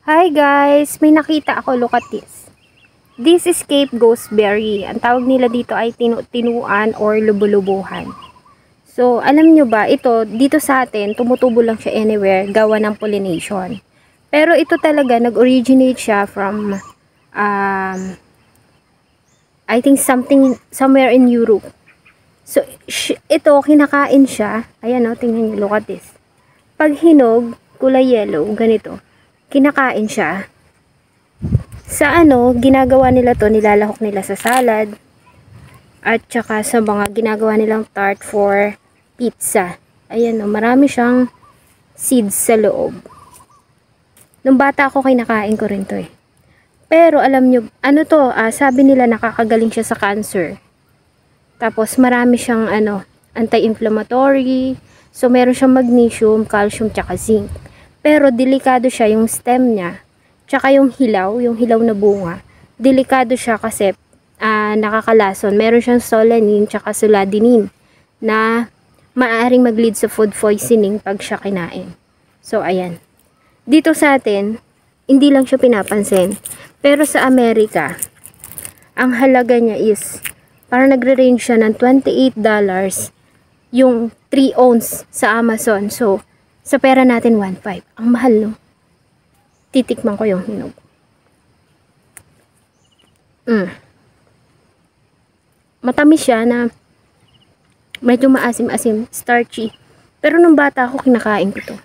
Hi guys! May nakita ako, look at this. This is Cape Gooseberry. Ang tawag nila dito ay tinuan or lubo-lubuhan. So, alam nyo ba, ito, dito sa atin, tumutubo lang siya anywhere, gawa ng pollination. Pero ito talaga, nag-originate siya from, I think somewhere in Europe. So, ito, kinakain siya. Ayan o, tingnan nyo, look at this. Pag hinog, kulay yellow, ganito. Kinakain siya. Sa ginagawa nila to, nilalahok nila sa salad. At saka sa mga ginagawa nilang tart for pizza. Ayan o, marami siyang seeds sa loob. Nung bata ako, kinakain ko rin to eh. Pero alam nyo, sabi nila nakakagaling siya sa cancer. Tapos marami siyang anti-inflammatory. So meron siyang magnesium, calcium, tsaka zinc. Pero delikado siya yung stem niya. Tsaka yung hilaw na bunga. Delikado siya kasi nakakalason. Meron siyang solanine tsaka soladinin na maaaring mag-lead sa food poisoning pag siya kinain. So ayan. Dito sa atin, hindi lang siya pinapansin. Pero sa Amerika, ang halaga niya is parang nagre-range siya ng $28 yung 3 ounce sa Amazon. So, sa pera natin, 1.5. Ang mahal, no? Titikman ko yung hinog. Matamis siya na medyo maasim-asim, starchy. Pero nung bata ako, kinakain ko to.